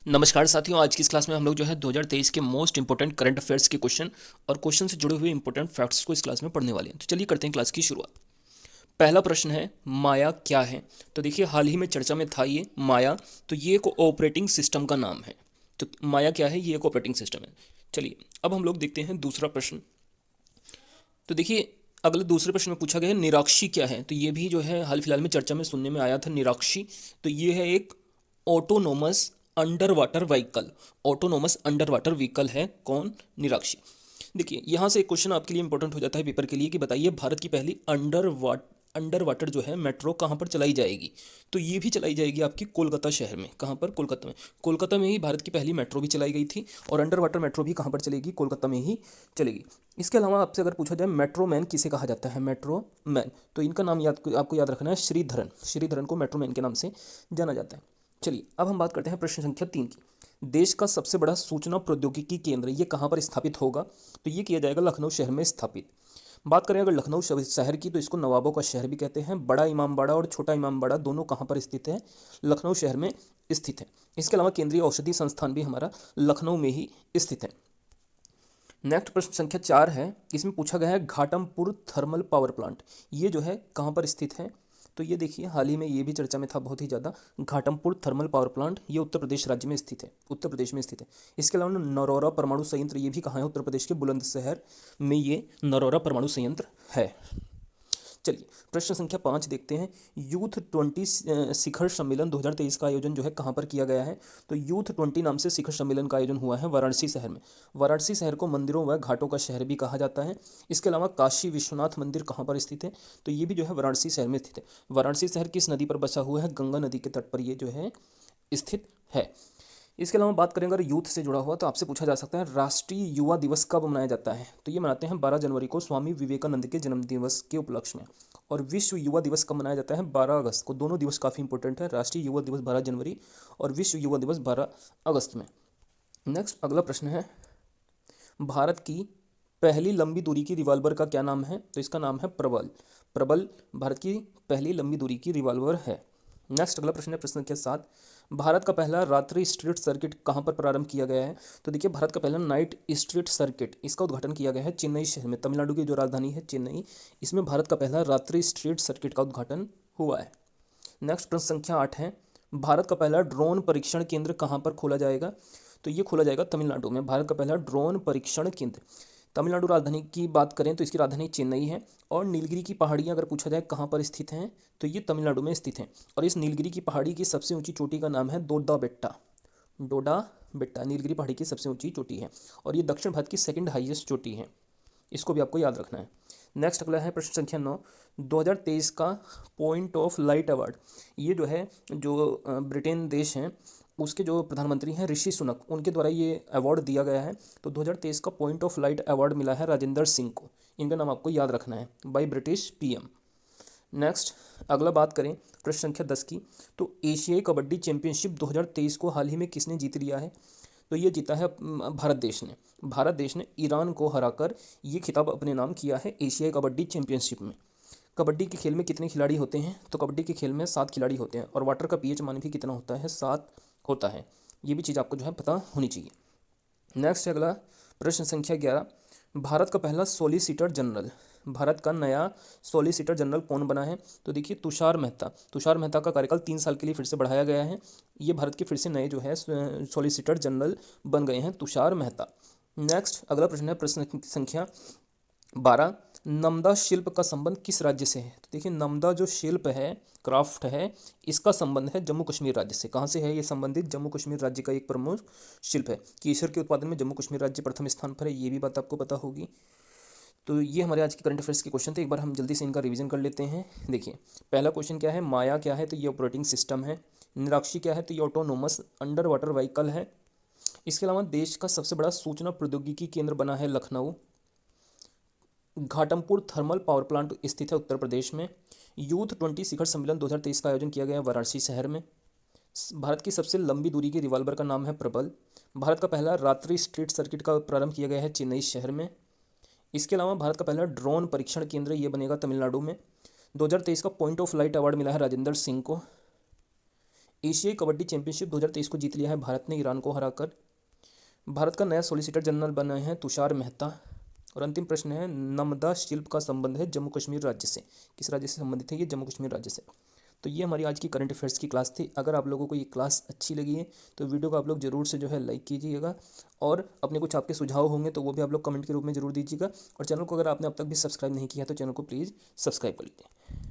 नमस्कार साथियों, आज की इस क्लास में हम लोग जो है 2023 के मोस्ट इंपोर्टेंट करंट अफेयर्स के क्वेश्चन और क्वेश्चन से जुड़े हुए इंपोर्टेंट फैक्ट्स को इस क्लास में पढ़ने वाले हैं। तो चलिए करते हैं क्लास की शुरुआत। पहला प्रश्न है, माया क्या है? तो देखिए, हाल ही में चर्चा में था ये माया। तो ये एक ऑपरेटिंग सिस्टम का नाम है। तो माया क्या है? ये एक ऑपरेटिंग सिस्टम है। चलिए अब हम लोग देखते हैं दूसरा प्रश्न। तो देखिए, अगले दूसरे प्रश्न में पूछा गया है निराक्षी क्या है? तो ये भी जो है हाल फिलहाल में चर्चा में सुनने में आया था निराक्षी। तो ये है एक autonomous under water vehicle. Autonomous under water vehicle है कौन? निराक्षी। देखिए, यहाँ से एक क्वेश्चन आपके लिए इंपॉर्टेंट हो जाता है पेपर के लिए कि बताइए भारत की पहली अंडर वाटर जो है मेट्रो कहाँ पर चलाई जाएगी? तो ये भी चलाई जाएगी आपकी कोलकाता शहर में। कहाँ पर? कोलकाता में। कोलकाता में ही भारत की पहली मेट्रो भी चलाई गई थी और अंडर वाटर मेट्रो भी कहाँ पर चलेगी? कोलकाता में ही चलेगी। इसके अलावा आपसे अगर पूछा जाए मेट्रो मैन किसे कहा जाता है? मेट्रो मैन, तो इनका नाम आपको याद रखना है, श्रीधरन। श्रीधरन को मेट्रो मैन के नाम से जाना जाता है। चलिए अब हम बात करते हैं प्रश्न संख्या 3 की। देश का सबसे बड़ा सूचना प्रौद्योगिकी केंद्र ये कहाँ पर स्थापित होगा? तो ये किया जाएगा लखनऊ शहर में स्थापित। बात करें अगर लखनऊ शहर की, तो इसको नवाबों का शहर भी कहते हैं। बड़ा इमामबाड़ा और छोटा इमामबाड़ा दोनों कहाँ पर स्थित है? लखनऊ शहर में स्थित है। इसके अलावा केंद्रीय औषधि संस्थान भी हमारा लखनऊ में ही स्थित है। नेक्स्ट प्रश्न संख्या 4 है। इसमें पूछा गया है घाटमपुर थर्मल पावर प्लांट ये जो है कहाँ पर स्थित है? तो ये देखिए, हाल ही में ये भी चर्चा में था बहुत ही ज़्यादा। घाटमपुर थर्मल पावर प्लांट ये उत्तर प्रदेश राज्य में स्थित है, उत्तर प्रदेश में स्थित है। इसके अलावा नरौरा परमाणु संयंत्र ये भी कहाँ है? उत्तर प्रदेश के बुलंदशहर में ये नरौरा परमाणु संयंत्र है। चलिए प्रश्न संख्या 5 देखते हैं। यूथ 20 शिखर सम्मेलन 2023 का आयोजन जो है कहाँ पर किया गया है? तो यूथ 20 नाम से शिखर सम्मेलन का आयोजन हुआ है वाराणसी शहर में। वाराणसी शहर को मंदिरों व घाटों का शहर भी कहा जाता है। इसके अलावा काशी विश्वनाथ मंदिर कहाँ पर स्थित है? तो ये भी जो है वाराणसी शहर में स्थित है। वाराणसी शहर किस नदी पर बसा हुआ है? गंगा नदी के तट पर ये जो है स्थित है। इसके अलावा बात करें अगर यूथ से जुड़ा हुआ, तो आपसे पूछा जा सकता है राष्ट्रीय युवा दिवस कब मनाया जाता है? तो ये मनाते हैं 12 जनवरी को स्वामी विवेकानंद के जन्म दिवस के उपलक्ष्य में। और विश्व युवा दिवस कब मनाया जाता है? 12 अगस्त को। दोनों दिवस काफ़ी इंपॉर्टेंट है, राष्ट्रीय युवा दिवस 12 जनवरी और विश्व युवा दिवस 12 अगस्त में। नेक्स्ट अगला प्रश्न है, भारत की पहली लंबी दूरी की रिवॉल्वर का क्या नाम है? तो इसका नाम है प्रबल। प्रबल भारत की पहली लंबी दूरी की रिवॉल्वर है। नेक्स्ट अगला प्रश्न है प्रश्न संख्या 7। भारत का पहला रात्रि स्ट्रीट सर्किट कहाँ पर प्रारंभ किया गया है? तो देखिए, भारत का पहला नाइट स्ट्रीट सर्किट इसका उद्घाटन किया गया है चेन्नई शहर में। तमिलनाडु की जो राजधानी है चेन्नई, इसमें भारत का पहला रात्रि स्ट्रीट सर्किट का उद्घाटन हुआ है। नेक्स्ट प्रश्न संख्या 8 है। भारत का पहला ड्रोन परीक्षण केंद्र कहाँ पर खोला जाएगा? तो ये खोला जाएगा तमिलनाडु में। भारत का पहला ड्रोन परीक्षण केंद्र। तमिलनाडु राजधानी की बात करें तो इसकी राजधानी चेन्नई है। और नीलगिरी की पहाड़ियाँ अगर पूछा जाए कहाँ पर स्थित हैं, तो ये तमिलनाडु में स्थित हैं। और इस नीलगिरी की पहाड़ी की सबसे ऊंची चोटी का नाम है डोडा बेट्टा। डोडा बेट्टा नीलगिरी पहाड़ी की सबसे ऊंची चोटी है और ये दक्षिण भारत की सेकंड हाईएस्ट चोटी है। इसको भी आपको याद रखना है। नेक्स्ट अगला है प्रश्न संख्या 9। 2023 का पॉइंट ऑफ लाइट अवार्ड ये जो है, जो ब्रिटेन देश हैं उसके जो प्रधानमंत्री हैं ऋषि सुनक, उनके द्वारा ये अवार्ड दिया गया है। तो 2023 का पॉइंट ऑफ लाइट अवार्ड मिला है राजेंद्र सिंह को। इनका नाम आपको याद रखना है, बाय ब्रिटिश पीएम। नेक्स्ट अगला बात करें प्रश्न संख्या 10 की। तो एशियाई कबड्डी चैंपियनशिप 2023 को हाल ही में किसने जीत लिया है? तो ये जीता है भारत देश ने। भारत देश ने ईरान को हराकर ये खिताब अपने नाम किया है एशियाई कबड्डी चैंपियनशिप में। कबड्डी के खेल में कितने खिलाड़ी होते हैं? तो कबड्डी के खेल में 7 खिलाड़ी होते हैं और वाटर का पीएच मान भी कितना होता है? 7 होता है। ये भी चीज़ आपको जो है पता होनी चाहिए। नेक्स्ट अगला प्रश्न संख्या 11। भारत का पहला सॉलिसिटर जनरल, भारत का नया सॉलिसिटर जनरल कौन बना है? तो देखिए, तुषार मेहता। तुषार मेहता का कार्यकाल 3 साल के लिए फिर से बढ़ाया गया है। ये भारत के फिर से नए जो है सॉलिसिटर जनरल बन गए हैं, तुषार मेहता। नेक्स्ट अगला प्रश्न है प्रश्न संख्या 12। नमदा शिल्प का संबंध किस राज्य से है? तो देखिए, नमदा जो शिल्प है, क्राफ्ट है, इसका संबंध है जम्मू कश्मीर राज्य से। कहाँ से है ये संबंधित? जम्मू कश्मीर राज्य का एक प्रमुख शिल्प है। केसर के उत्पादन में जम्मू कश्मीर राज्य प्रथम स्थान पर है, ये भी बात आपको पता होगी। तो ये हमारे आज के करंट अफेयर्स के क्वेश्चन थे। एक बार हम जल्दी से इनका रिवीजन कर लेते हैं। देखिए, पहला क्वेश्चन क्या है? माया क्या है? तो ये ऑपरेटिंग सिस्टम है। निराक्षी क्या है? तो ये ऑटोनोमस अंडर वाटर व्हीकल है। इसके अलावा देश का सबसे बड़ा सूचना प्रौद्योगिकी केंद्र बना है Lucknow. Ghatampur thermal power plant स्थित है उत्तर प्रदेश में। यूथ 20 शिखर सम्मेलन 2023 का आयोजन किया गया है वाराणसी शहर में। भारत की सबसे लंबी दूरी की रिवॉल्वर का नाम है प्रबल। भारत का पहला रात्रि स्ट्रीट सर्किट का प्रारंभ किया गया है चेन्नई शहर में। इसके अलावा भारत का पहला ड्रोन परीक्षण केंद्र ये बनेगा तमिलनाडु में। 2023 का पॉइंट ऑफ लाइट अवार्ड मिला है राजेंद्र सिंह को। एशियाई कबड्डी चैंपियनशिप 2023 को जीत लिया है भारत ने ईरान को हराकर। भारत का नया सॉलिसिटर जनरल बना है तुषार मेहता। और अंतिम प्रश्न है, नमदा शिल्प का संबंध है जम्मू कश्मीर राज्य से। किस राज्य से संबंधित है ये? जम्मू कश्मीर राज्य से। तो ये हमारी आज की करंट अफेयर्स की क्लास थी। अगर आप लोगों को ये क्लास अच्छी लगी है तो वीडियो को आप लोग जरूर से जो है लाइक कीजिएगा, और अपने कुछ आपके सुझाव होंगे तो वो भी आप लोग कमेंट के रूप में जरूर दीजिएगा। और चैनल को अगर आपने अब तक भी सब्सक्राइब नहीं किया तो चैनल को प्लीज़ सब्सक्राइब कर लीजिए।